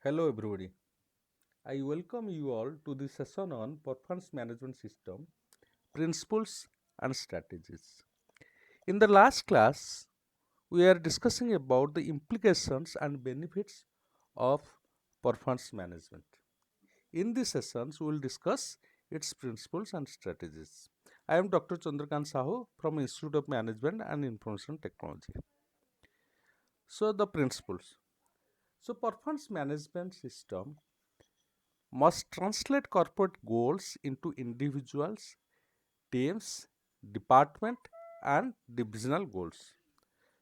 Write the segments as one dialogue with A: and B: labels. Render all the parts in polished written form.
A: Hello everybody. I welcome you all to the session on performance management system, principles and strategies. In the last class, we are discussing about the implications and benefits of performance management. In these sessions, we will discuss its principles and strategies. I am Dr. Chandrakant Sahu from Institute of Management and Information Technology. So the principles. So performance management system must translate corporate goals into individuals, teams, department, and divisional goals.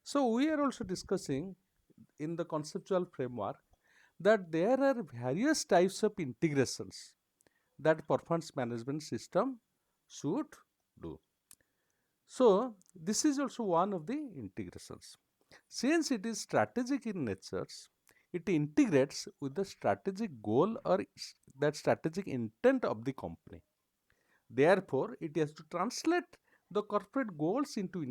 A: So, we are also discussing in the conceptual framework that there are various types of integrations that performance management system should do. So, this is also one of the integrations. Since it is strategic in nature, it integrates with the strategic goal or that strategic intent of the company. Therefore, it has to translate the corporate goals into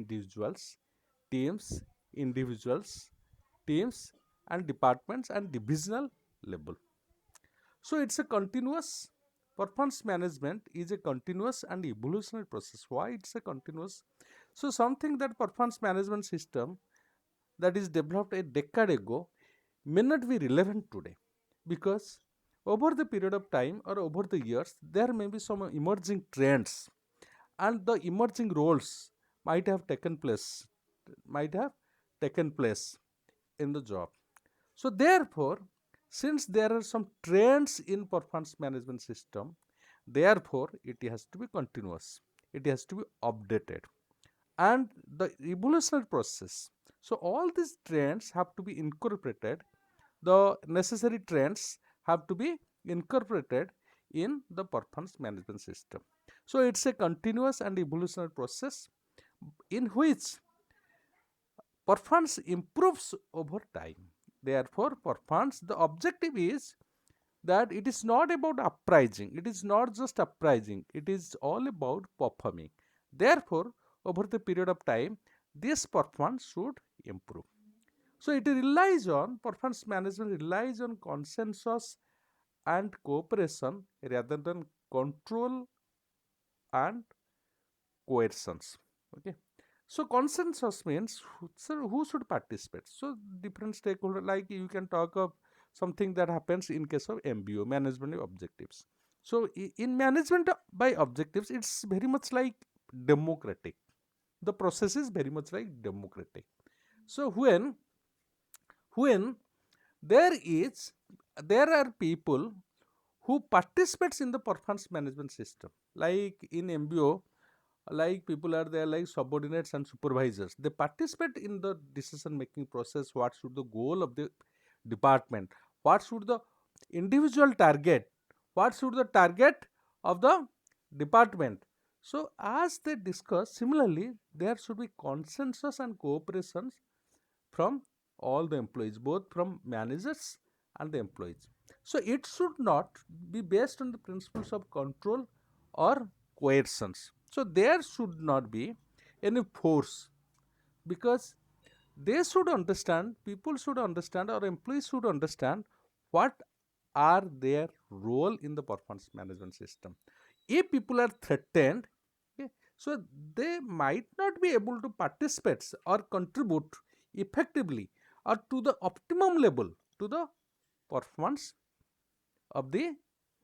A: teams, individuals, teams, and departments and divisional level. So, it's a continuous performance management is a continuous and evolutionary process. Why it's a continuous? So, something that performance management system that is developed a decade ago may not be relevant today because over the period of time or over the years there may be some emerging trends and the emerging roles might have taken place might have taken place in the job. So therefore, since there are some trends in performance management system, therefore it has to be continuous, it has to be updated and the evolutionary process. So all these trends have to be incorporated, the necessary trends have to be incorporated in the performance management system. So it's a continuous and evolutionary process in which performance improves over time. Therefore, performance, the objective is that it is not about uprising, it is not just uprising, it is all about performing. Therefore, over the period of time, this performance should improve. So, it relies on performance management relies on consensus and cooperation rather than control and coercions. Okay. So consensus means who should participate. So different stakeholder, like you can talk of something that happens in case of MBO, management objectives. So in management by objectives, it's very much like democratic. The process is very much like democratic. So when there is there are people who participates in the performance management system, like in MBO, like people are there like subordinates and supervisors, they participate in the decision making process. What should the goal of the department, what should the individual target, what should the target of the department. So as they discuss, similarly there should be consensus and cooperation from all the employees, both from managers and the employees. So it should not be based on the principles of control or coercions. So there should not be any force because they should understand, people should understand, or employees should understand what are their role in the performance management system. If people are threatened, okay, so they might not be able to participate or contribute effectively or to the optimum level to the performance of the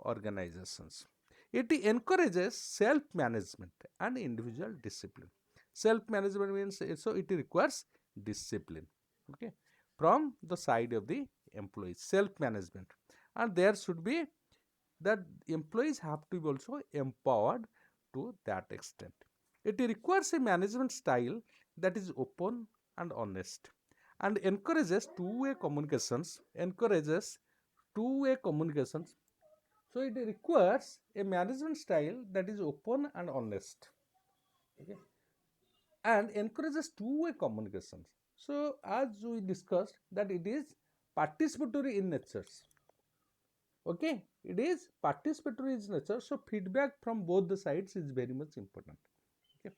A: organizations. It encourages self management and individual discipline. Self management means so it requires discipline, okay, from the side of the employees, self management, and there should be that employees have to be also empowered to that extent. It requires a management style that is open and honest and encourages two-way communications. So it requires a management style that is open and honest, okay, and encourages two-way communications. So as we discussed that it is participatory in nature. Okay, it is participatory in nature. So feedback from both the sides is very much important. Okay,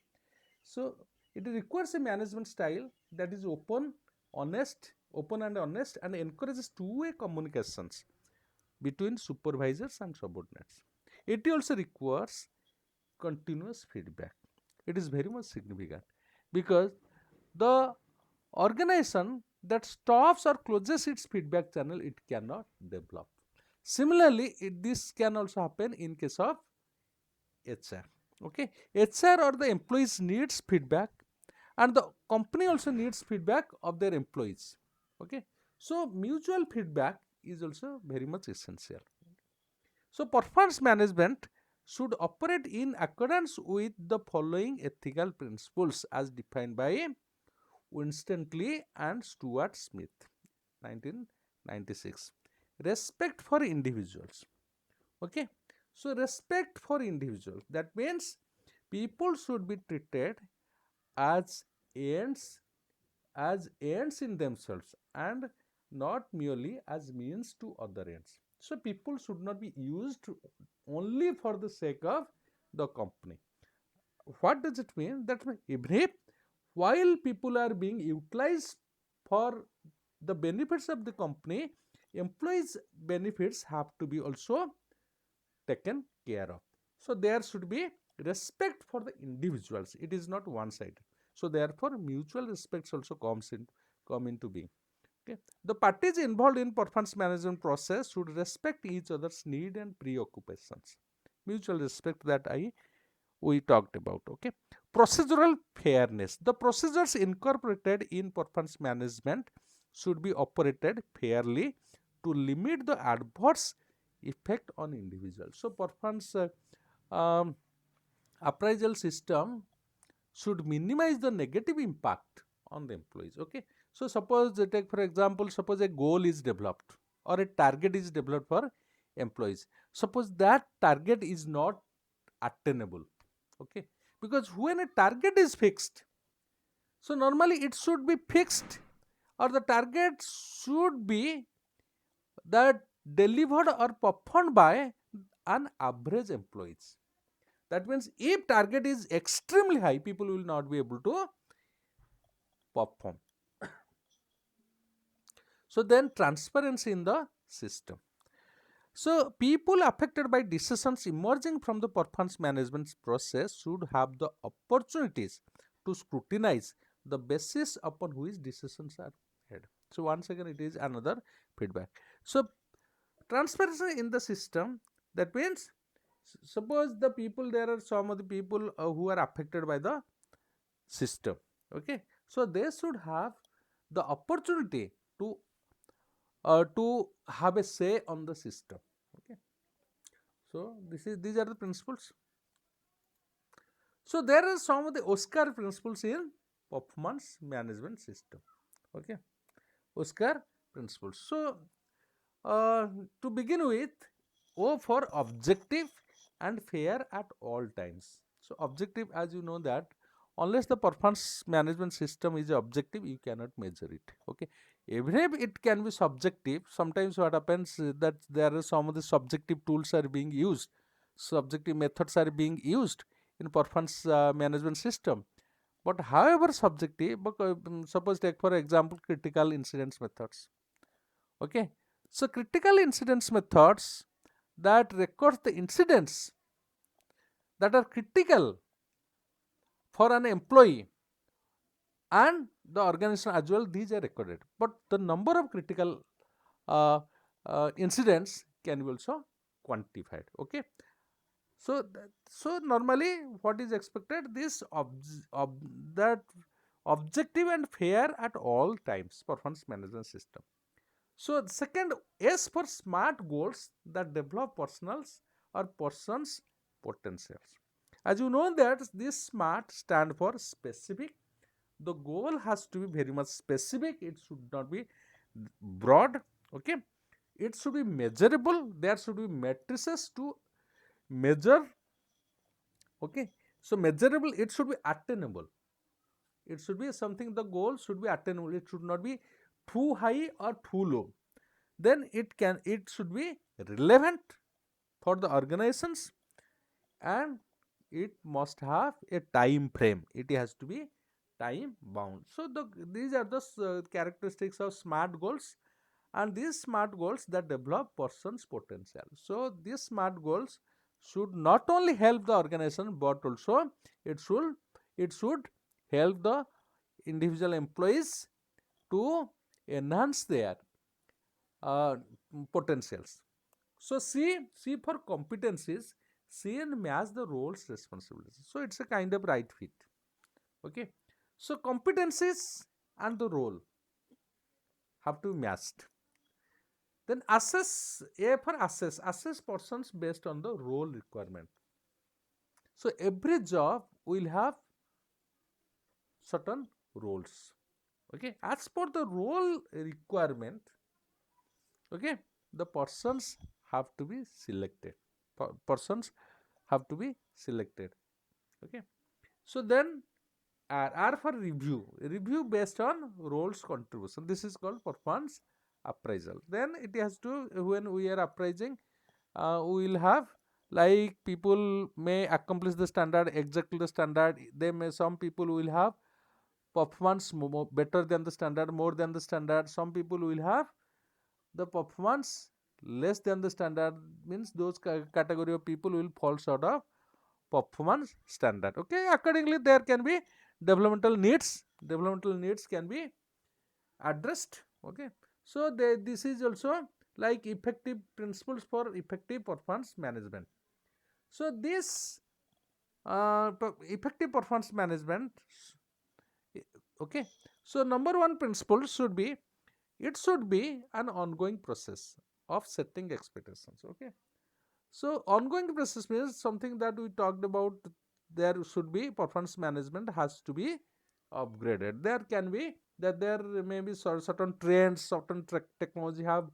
A: so it requires a management style that is open and honest, and encourages two-way communications. between supervisors and subordinates. It also requires continuous feedback. It is very much significant because the organization that stops or closes its feedback channel, it cannot develop. Similarly, this can also happen in case of HR. Okay, HR or the employees needs feedback, and the company also needs feedback of their employees. Okay, so mutual feedback is also very much essential. So performance management should operate in accordance with the following ethical principles as defined by Winston Lee and Stuart Smith, 1996. Respect for individuals. Okay, so respect for individuals, that means people should be treated as ends in themselves and not merely as means to other ends. So people should not be used only for the sake of the company. What does it mean? That even if while people are being utilized for the benefits of the company, employees benefits have to be also taken care of. So there should be respect for the individuals. It is not one sided. So therefore mutual respects also come into being. Okay. The parties involved in performance management process should respect each other's need and preoccupations. Mutual respect that we talked about. Okay. Procedural fairness. The procedures incorporated in performance management should be operated fairly to limit the adverse effect on individuals. So performance um, appraisal system should minimize the negative impact on the employees. Okay, so suppose take for example, suppose a goal is developed or a target is developed for employees. Suppose that target is not attainable. Okay, because when a target is fixed, so normally it should be fixed, or the target should be that delivered or performed by an average employees. That means if target is extremely high, people will not be able to perform. So then transparency in the system. So people affected by decisions emerging from the performance management process should have the opportunities to scrutinize the basis upon which decisions are made. So once again, it is another feedback. So transparency in the system, that means suppose the people, there are some of the people who are affected by the system. Okay, so they should have the opportunity to have a say on the system. Okay, so these are the principles. So there are some of the OSCAR principles in performance management system. Okay, OSCAR principles. So to begin with, O for objective and fair at all times. So objective, as you know that unless the performance management system is objective, you cannot measure it. Okay, even if it can be subjective, sometimes what happens that there are some of the subjective tools are being used, subjective methods are being used in performance management system. But however subjective, suppose take for example critical incidents methods. Okay, so critical incidents methods that records the incidents that are critical for an employee and the organization as well, these are recorded. But the number of critical uh, incidents can be also quantified. Okay, so so normally what is expected, this that objective and fair at all times performance management system. So second, S for smart goals that develop personals or persons potentials. As you know that this SMART stand for specific. The goal has to be very much specific. It should not be broad. Okay, it should be measurable. There should be matrices to measure. Okay, so measurable. It should be attainable. It should be something. The goal should be attainable. It should not be too high or too low. Then it should be relevant for the organizations, and it must have a time frame. It has to be time bound. So these are the characteristics of smart goals. and these SMART goals that develop person's potential. So these SMART goals should not only help the organization but also it should help the individual employees to enhance their uh, potentials. So C for competencies, see and match the roles responsibilities. So it's a kind of right fit. Okay. So competencies and the role have to be matched. Then assess, A for assess persons based on the role requirement. So every job will have certain roles. Okay, as per the role requirement, okay, the persons have to be selected. Persons have to be selected. Okay, so then R for review based on roles contribution. This is called performance appraisal. Then it has to, when we are appraising, we will have like people may accomplish the standard exactly the standard. They may, some people will have performance better than the standard, more than the standard. Some people will have the performance less than the standard, means those category of people will fall short of performance standard. Okay, accordingly there can be developmental needs can be addressed. Okay, so this is also like effective principles for effective performance management. So this effective performance management, okay, so number one principle should be, it should be an ongoing process of setting expectations. Okay, so ongoing process means something that we talked about. There should be performance management has to be upgraded. There can be that there may be certain trends, certain technology have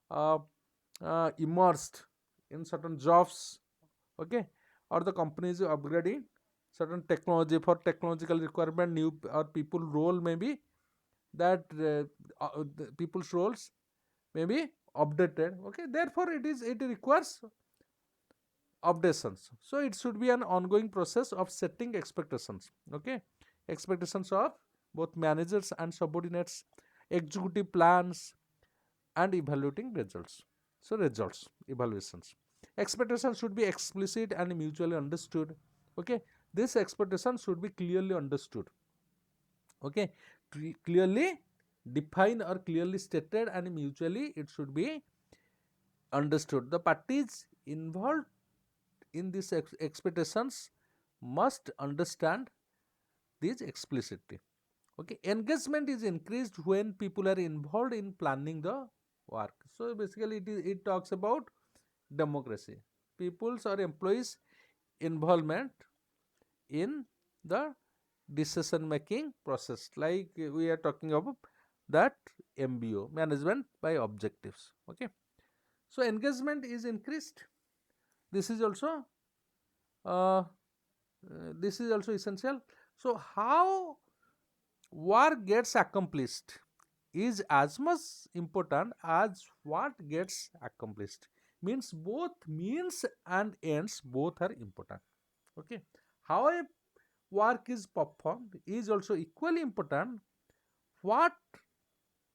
A: uh, immersed in certain jobs. Okay, or the company is upgrading certain technology for technological requirement. New or people role maybe that the people's roles may be updated. Okay, therefore it requires updations. So it should be an ongoing process of setting expectations. Okay, expectations of both managers and subordinates, executive plans, and evaluating results. So results, evaluations, expectations should be explicit and mutually understood. Okay, this expectation should be clearly understood. Okay, clearly defined or clearly stated and mutually it should be understood. The parties involved in these expectations must understand these explicitly. Okay, engagement is increased when people are involved in planning the work. So basically it talks about democracy, people's or employees involvement in the decision making process, like we are talking about that MBO, management by objectives. Okay, so engagement is increased. This is also uh, essential. So how work gets accomplished is as much important as what gets accomplished. Means both means and ends both are important. Okay, how a work is performed is also equally important. What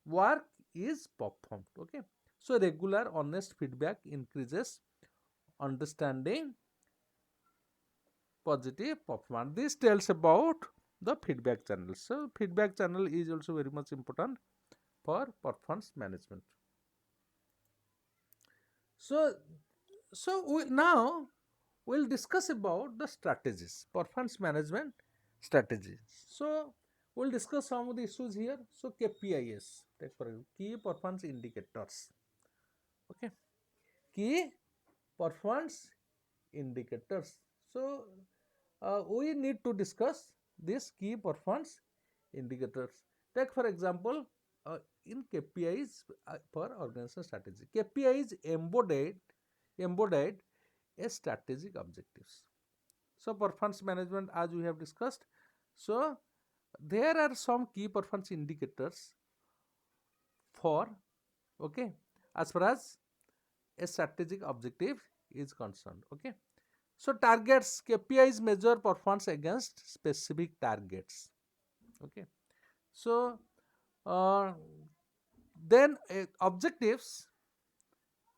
A: work is performed. Okay, so regular honest feedback increases understanding positive performance. This tells about the feedback channel. So feedback channel is also very much important for performance management. So now we'll discuss about the strategies, performance management strategies. So we'll discuss some of the issues here. So KPIs, take for example, key performance indicators. Okay, key performance indicators. So we need to discuss these key performance indicators. Take for example, in KPIs for organizational strategy. KPIs embodied a strategic objectives. So performance management, as we have discussed. So there are some key performance indicators for, okay, as far as a strategic objective is concerned. Okay, so targets, KPIs measure performance against specific targets. Okay, so uh, then objectives,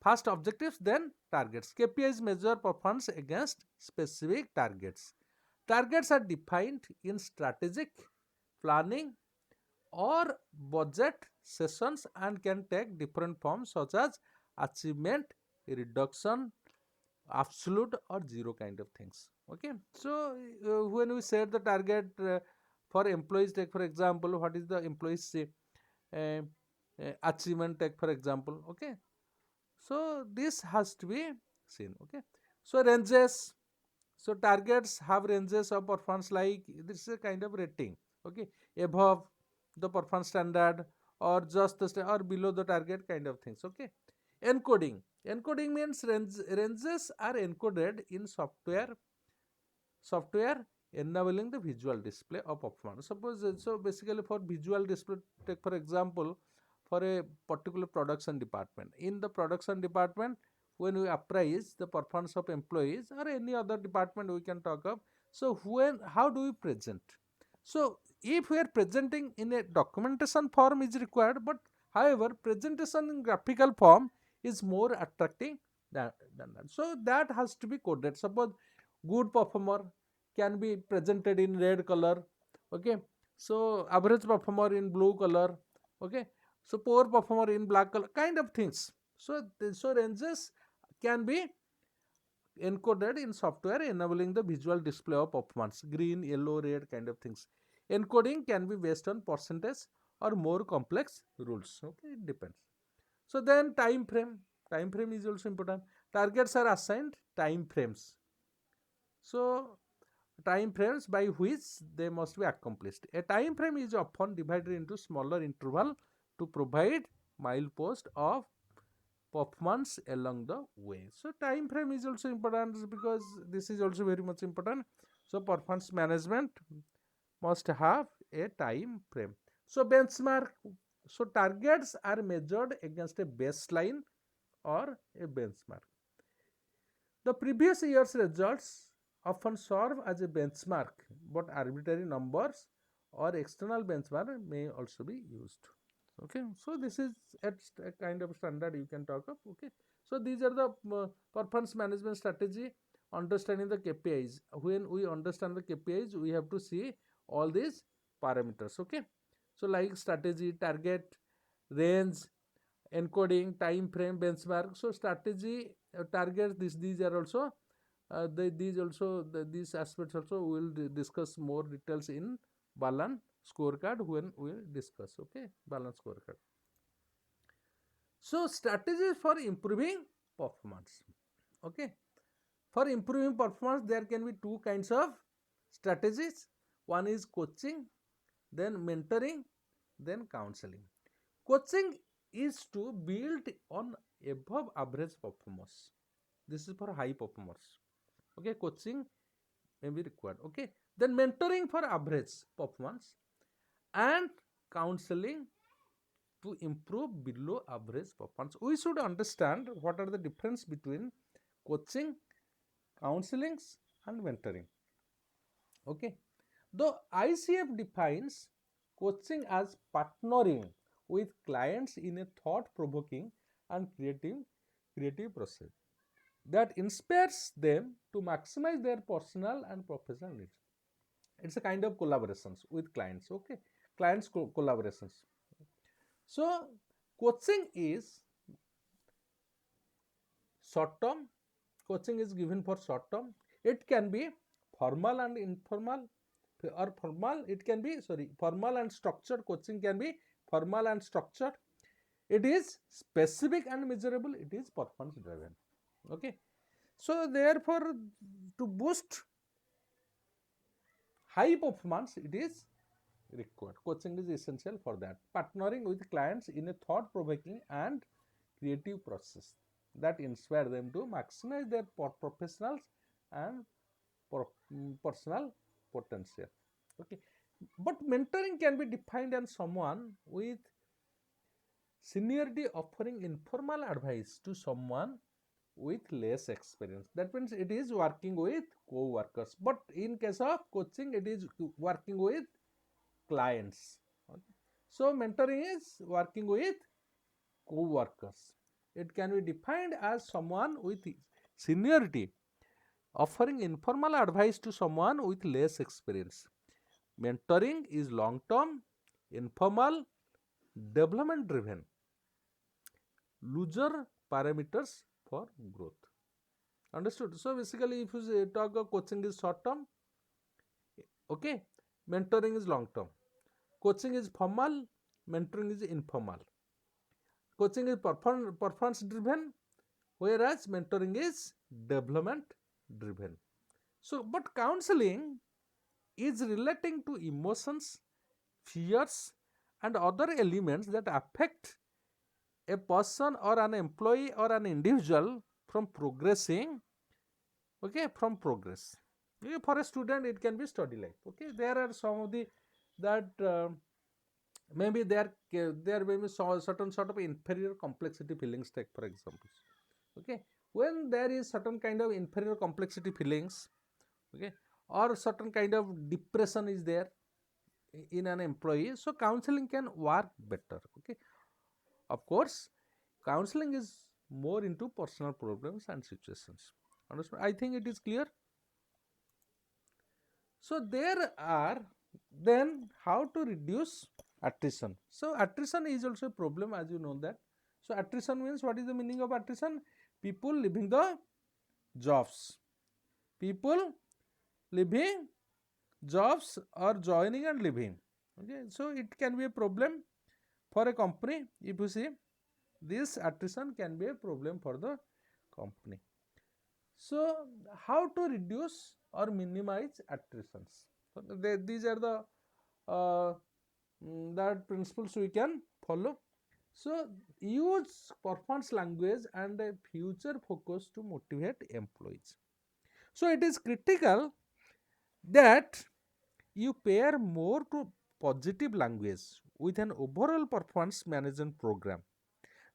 A: first objectives, then targets. KPIs measure performance against specific targets. Targets are defined in strategic planning or budget sessions and can take different forms such as achievement, reduction, absolute or zero kind of things. Okay, so when we set the target for employees, take for example, what is the employees uh, achievement, take for example. Okay, so this has to be seen. Okay, so ranges, so targets have ranges of performance, like this is a kind of rating. Okay, above the performance standard or just the or below the target kind of things. Okay, encoding. Encoding means ranges are encoded in software enabling the visual display of performance. Suppose so basically for visual display, take for example, for a particular production department. In the production department, when we appraise the performance of employees or any other department we can talk of, so when how do we present? So if we are presenting in a documentation form is required, but however presentation in graphical form is more attracting than that. So that has to be coded. Suppose good performer can be presented in red color. Okay, so average performer in blue color. Okay, so poor performer in black color kind of things. So so ranges can be encoded in software enabling the visual display of performance, green, yellow, red kind of things. Encoding can be based on percentage or more complex rules. Okay, it depends. So then time frame is also important. Targets are assigned time frames. So time frames by which they must be accomplished. A time frame is often divided into smaller interval to provide milepost of performance along the way. So time frame is also important because this is also very much important. So performance management must have a time frame. So benchmark. So targets are measured against a baseline or a benchmark. The previous year's results often serve as a benchmark, but arbitrary numbers or external benchmark may also be used. Okay, so this is a kind of standard you can talk of. Okay, so these are the performance management strategy, understanding the KPIs. When we understand the KPIs, we have to see all these parameters. Okay, so like strategy, target, range, encoding, time frame, benchmark. So strategy, targets, these are also these aspects also we will discuss more details in Balan scorecard when we discuss. Okay, Balan scorecard. So strategies for improving performance. Okay, for improving performance there can be two kinds of strategies. One is coaching, then mentoring, then counseling. Coaching is to build on above average performance. This is for high performers. Okay, coaching may be required. Okay, then mentoring for average performance and counseling to improve below average performance. We should understand what are the difference between coaching, counseling and mentoring. Okay, the ICF defines coaching as partnering with clients in a thought-provoking and creative process that inspires them to maximize their personal and professional needs. It's a kind of collaborations with clients. Okay, clients collaborations. So coaching is short term. Coaching is given for short term. It can be formal and informal, or formal. It can be formal and structured. Coaching can be formal and structured. It is specific and measurable. It is performance driven. Okay. So therefore, to boost high performance, it is required. Coaching is essential for that. Partnering with clients in a thought-provoking and creative process that inspire them to maximize their professionals and personal potential. Okay, but mentoring can be defined as someone with seniority offering informal advice to someone with less experience. That means it is working with co-workers. But in case of coaching, it is working with clients. Okay. So mentoring is working with co-workers. It can be defined as someone with seniority offering informal advice to someone with less experience. Mentoring is long term, informal, development driven, looser parameters for growth. Understood? So basically, if you talk of coaching is short term, okay, mentoring is long term. Coaching is formal, mentoring is informal. Coaching is performance driven, whereas mentoring is development driven. So, but counseling is relating to emotions, fears, and other elements that affect a person or an employee or an individual from progressing, okay, from progress. Okay, for a student it can be study life. Okay, there are some of the that maybe there may be certain sort of inferior complexity feelings, take for example. Okay, when there is certain kind of inferior complexity feelings, okay, or certain kind of depression is there in an employee, so counseling can work better. Okay, of course counseling is more into personal problems and situations. Understand? I think it is clear. So there are then how to reduce attrition. So attrition is also a problem, as you know that. So attrition means, what is the meaning of attrition? People leaving the jobs. People leaving jobs or joining and leaving. Okay, so it can be a problem for a company. If you see, this attrition can be a problem for the company. So how to reduce or minimize attritions? So these are the uh, that principles we can follow. So use performance language and a future focus to motivate employees. So it is critical that you pair more to positive language with an overall performance management program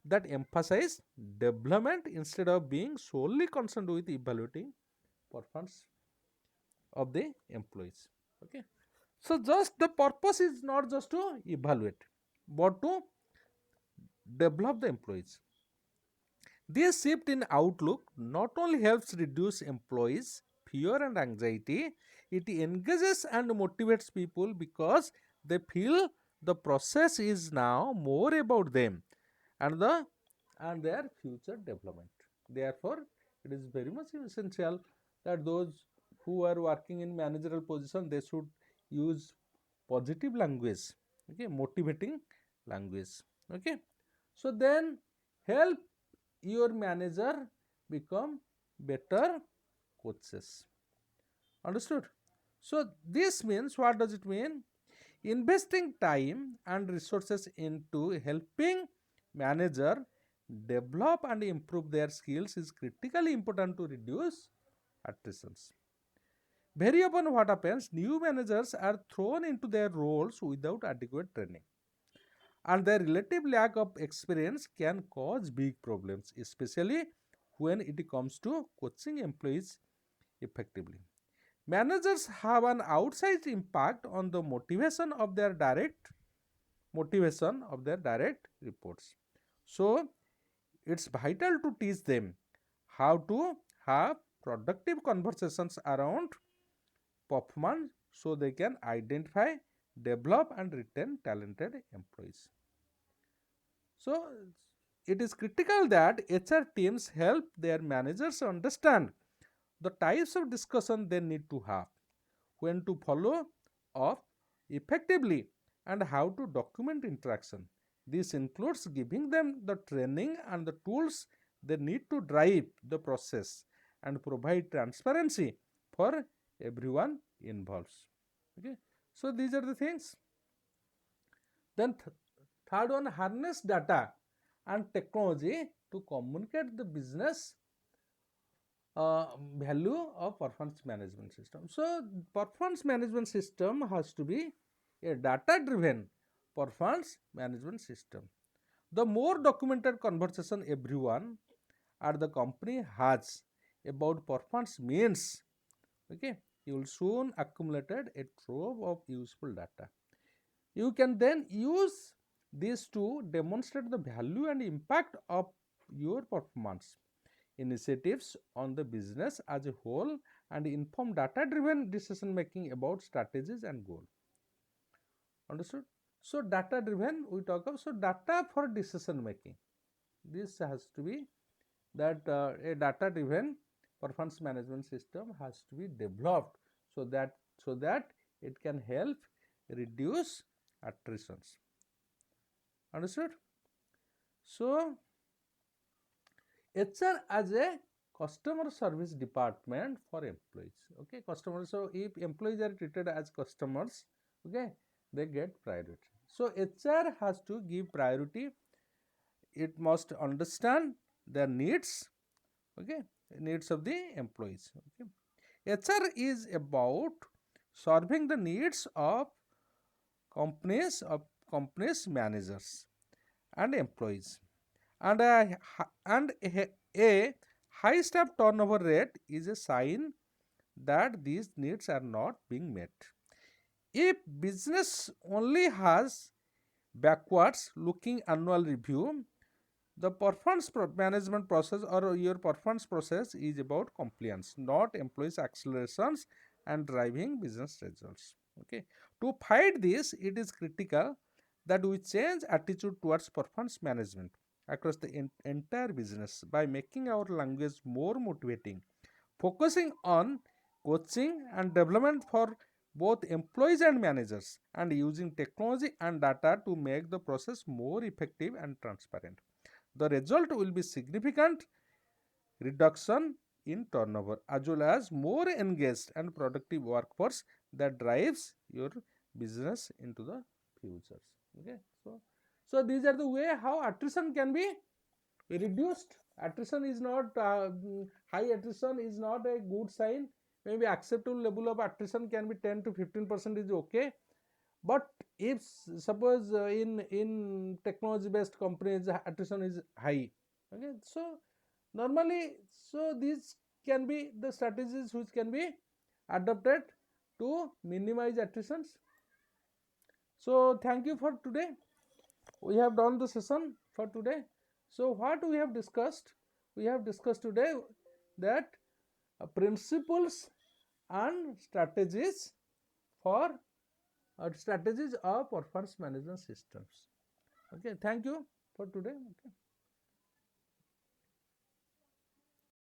A: that emphasize development instead of being solely concerned with evaluating performance of the employees. Okay, so just the purpose is not just to evaluate but to develop the employees. This shift in outlook not only helps reduce employees fear and anxiety, it engages and motivates people because they feel the process is now more about them and their future development. Therefore, it is very much essential that those who are working in managerial position, they should use positive language, okay, motivating language. Okay, so then help your manager become better coaches. Understood? So this means, what does it mean? Investing time and resources into helping manager develop and improve their skills is critically important to reduce attritions. Very often what happens, new managers are thrown into their roles without adequate training, and their relative lack of experience can cause big problems, especially when it comes to coaching employees effectively. Managers have an outsized impact on the motivation of their direct reports. So it's vital to teach them how to have productive conversations around performance so they can identify, develop and retain talented employees. So it is critical that HR teams help their managers understand the types of discussion they need to have, when to follow up effectively, and how to document interaction. This includes giving them the training and the tools they need to drive the process and provide transparency for everyone involved. Okay, so these are the things. Then third one, harness data and technology to communicate the business value of performance management system. So performance management system has to be a data driven performance management system. The more documented conversation everyone at the company has about performance means, okay, you will soon accumulated a trove of useful data. You can then use these two demonstrate the value and impact of your performance initiatives on the business as a whole and inform data driven decision making about strategies and goals. Understood? So data driven we talk of, so data for decision making, this has to be that a data driven performance management system has to be developed so that it can help reduce attritions. Understood? So HR as a customer service department for employees. Okay, customers. So if employees are treated as customers, okay, they get priority. So HR has to give priority. It must understand their needs, okay, needs of the employees. Okay, HR is about serving the needs of companies of companies managers and employees, and a high staff turnover rate is a sign that these needs are not being met. If business only has backwards looking annual review, the performance management process or your performance process is about compliance, not employees accelerations and driving business results. Okay, to fight this it is critical that we change attitude towards performance management across the entire business by making our language more motivating, focusing on coaching and development for both employees and managers, and using technology and data to make the process more effective and transparent. The result will be significant reduction in turnover as well as more engaged and productive workforce that drives your business into the futures. Okay, so these are the way how attrition can be reduced. Attrition is not high attrition is not a good sign. Maybe acceptable level of attrition can be 10 to 15% is okay, but if suppose in technology based companies attrition is high, okay, so normally, so these can be the strategies which can be adopted to minimize attritions. So thank you for today. We have done the session for today. So what we have discussed? We have discussed today that principles and strategies for strategies of performance management systems. Okay, thank you for today. Okay.